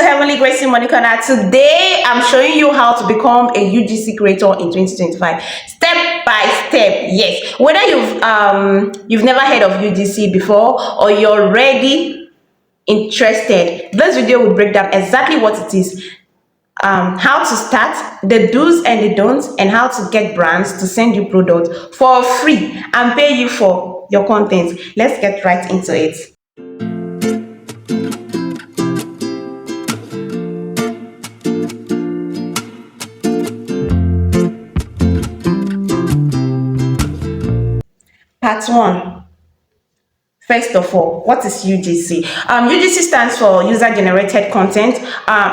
to Heavenly Gracie Monica. Today I'm showing you how to become a UGC creator in 2025, step by step. Yes, whether you've never heard of UGC before or you're already interested, this video will break down exactly what it is, how to start, the do's and the don'ts, and how to get brands to send you products for free and pay you for your content. Let's get right into it. Part 1. First of all, what is UGC? UGC stands for user generated content.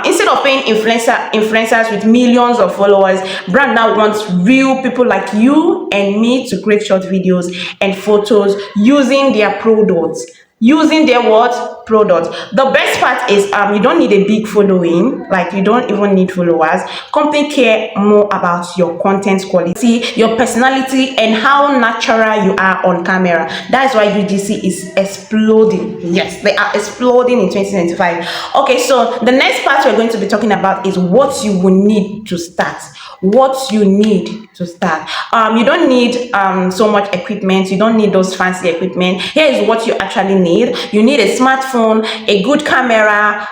Instead of paying influencers with millions of followers, brand now wants real people like you and me to create short videos and photos using their products. Using their what? Product. The best part is you don't need a big following, like you don't even need followers. Company care more about your content quality, your personality, and how natural you are on camera. That is why UGC is exploding. Yes, they are exploding in 2025. Okay, so the next part we're going to be talking about is what you will need to start. What you need to start. You don't need so much equipment. You don't need those fancy equipment. Here is what you actually need. You need a smartphone, a good camera,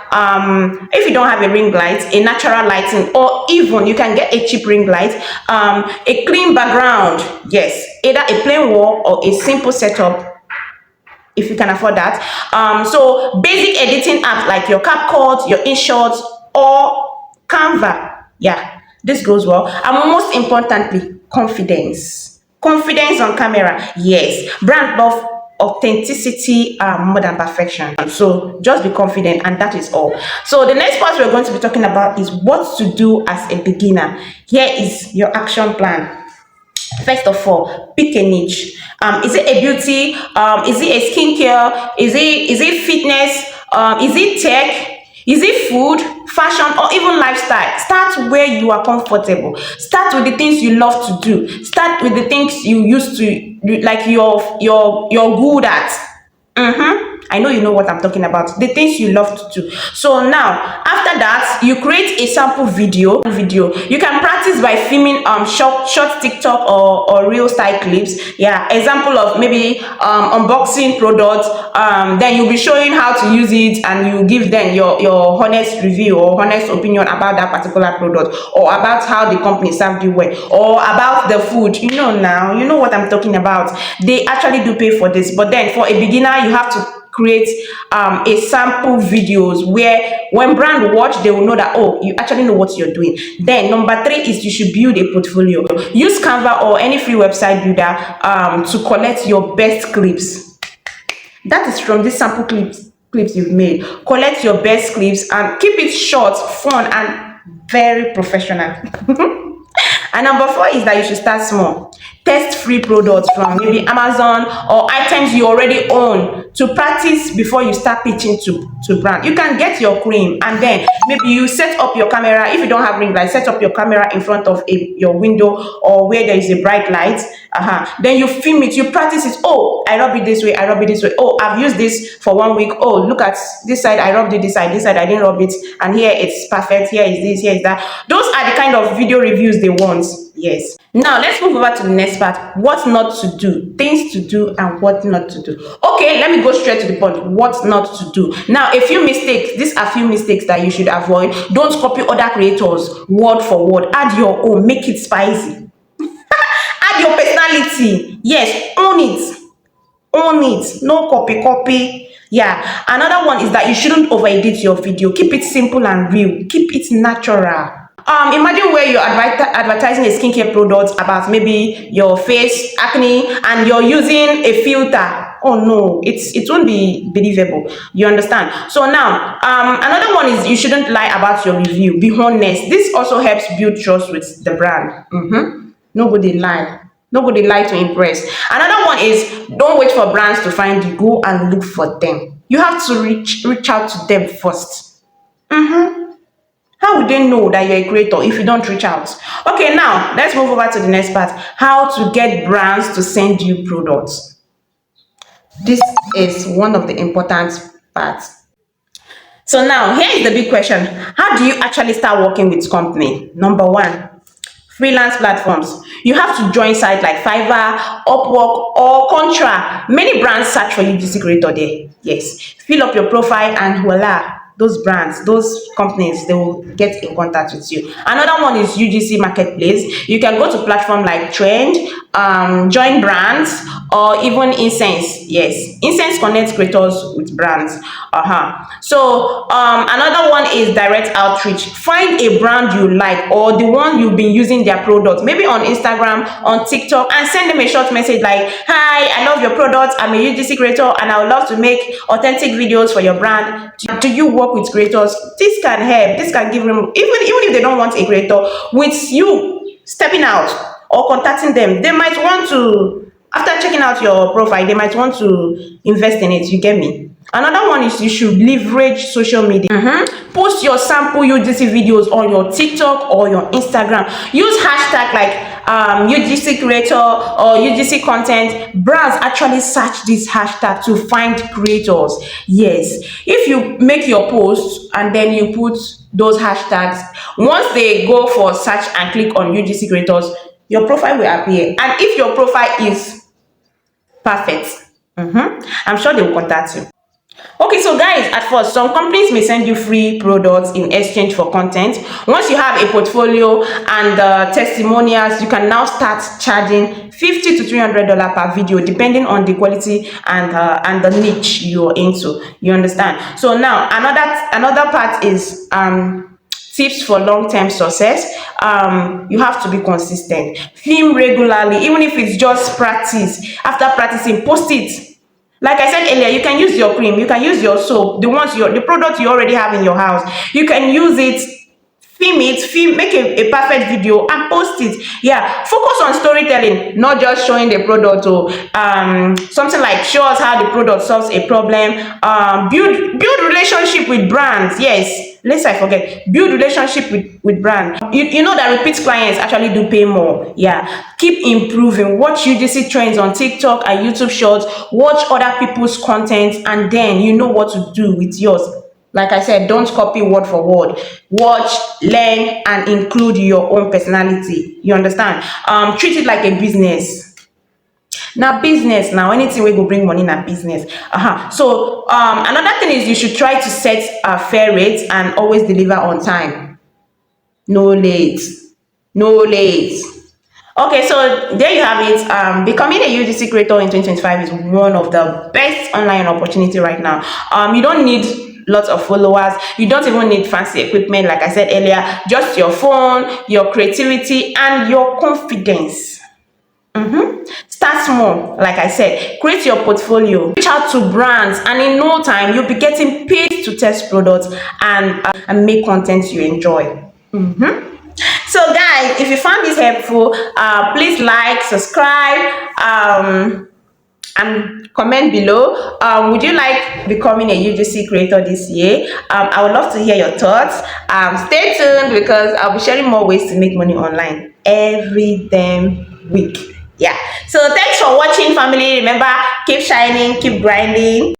if you don't have a ring light, a natural lighting, or even you can get a cheap ring light, a clean background. Yes, either a plain wall or a simple setup if you can afford that. So basic editing apps like your CapCut, your InShot, or Canva. Yeah, this goes well. And most importantly, confidence. Confidence on camera. Yes, brand love authenticity more than perfection. So just be confident, and that is all. So the next part we're going to be talking about is what to do as a beginner. Here is your action plan. First of all, pick a niche. Is it a beauty? Is it a skincare? Is it fitness? Is it tech? Is it food, fashion, or even lifestyle? Start where you are comfortable. Start with the things you love to do. Start with the things you used to, like you're good at. I know you know what I'm talking about. The things you love to do. So now, after that, you create a sample video. You can practice by filming short TikTok or real style clips. Yeah, example of maybe unboxing products. Then you'll be showing how to use it, and you give them your honest review or honest opinion about that particular product, or about how the company served you well, or about the food. You know what I'm talking about. They actually do pay for this, but then for a beginner, you have to create a sample videos where when brand watch, they will know that, oh, you actually know what you're doing. Then number 3 is you should build a portfolio. Use Canva or any free website builder to collect your best clips. That is from these sample clips you've made. Collect your best clips and keep it short, fun, and very professional. And number 4 is that you should start small. Test free products from maybe Amazon or items you already own to practice before you start pitching to brand. You can get your cream, and then maybe you set up your camera. If you don't have ring light, set up your camera in front of your window or where there is a bright light. Then you film it, you practice it. Oh, I rub it this way, I rub it this way. Oh, I've used this for 1 week. Oh, look at this side, I rubbed it this side I didn't rub it, and here it's perfect, here is this, here is that. Those are the kind of video reviews they want. Yes. Now let's move over to the next part. What not to do, things to do, and what not to do. Okay, let me go straight to the point. What not to do. Now, a few mistakes. These are few mistakes that you should avoid. Don't copy other creators word for word. Add your own. Make it spicy. Add your personality. Yes, own it. Own it. No copy. Yeah. Another one is that you shouldn't over edit your video. Keep it simple and real. Keep it natural. Imagine where you're advertising a skincare product about maybe your face acne, and you're using a filter. Oh no, it won't be believable. You understand? So now, another one is you shouldn't lie about your review. Be honest. This also helps build trust with the brand. Nobody lie. Nobody lie to impress. Another one is don't wait for brands to find you. Go and look for them. You have to reach out to them first. How would they know that you're a creator if you don't reach out? Okay, now let's move over to the next part. How to get brands to send you products. This is one of the important parts. So now here is the big question. How do you actually start working with company? Number one, freelance platforms. You have to join sites like Fiverr, Upwork, or Contra. Many brands search for UGC creator there. Yes. Fill up your profile and voila, those brands, those companies, they will get in contact with you. Another one is UGC Marketplace. You can go to platform like Trend, join brands, or even Incense. Yes, Incense connects creators with brands. So another one is direct outreach. Find a brand you like or the one you've been using their product, maybe on Instagram, on TikTok, and send them a short message like, hi, I love your product, I'm a UGC creator and I would love to make authentic videos for your brand. Do you work with creators? This can help. This can give them, even if they don't want a creator, with you stepping out or contacting them, they might want to, after checking out your profile, they might want to invest in it. You get me? Another one is you should leverage social media. Post your sample UGC videos on your TikTok or your Instagram. Use hashtag like UGC creator or UGC content. Brands actually search this hashtag to find creators. Yes, if you make your post and then you put those hashtags, once they go for search and click on UGC creators, your profile will appear. And if your profile is perfect, I'm sure they will contact you. Okay, so guys, at first, some companies may send you free products in exchange for content. Once you have a portfolio and testimonials, you can now start charging $50 to $300 per video, depending on the quality and the niche you're into. You understand? So now another part is tips for long-term success. You have to be consistent. Film regularly, even if it's just practice. After practicing, post it. Like I said earlier, you can use your cream, you can use your soap, the product you already have in your house. You can use it, make a perfect video and post it. Yeah, focus on storytelling, not just showing the product or something like show us how the product solves a problem. Build relationship with brands. Yes, lest I forget, build relationship with brand. You know that repeat clients actually do pay more. Yeah, keep improving. Watch UGC trends on TikTok and YouTube shorts. Watch other people's content and then you know what to do with yours. Like I said, don't copy word for word. Watch, learn, and include your own personality. You understand? Treat it like a business. Now business, now anything we go bring money in a business. So another thing is you should try to set a fair rate and always deliver on time. No late. No late. Okay, so there you have it. Becoming a UGC creator in 2025 is one of the best online opportunity right now. You don't need lots of followers. You don't even need fancy equipment, like I said earlier. Just your phone, your creativity, and your confidence. Start small, like I said. Create your portfolio. Reach out to brands, and in no time, you'll be getting paid to test products and make content you enjoy. So guys, if you found this helpful, please like, subscribe, and comment below. Would you like becoming a UGC creator this year? I would love to hear your thoughts. Stay tuned because I'll be sharing more ways to make money online every damn week. Yeah, so thanks for watching, family. Remember, keep shining, keep grinding.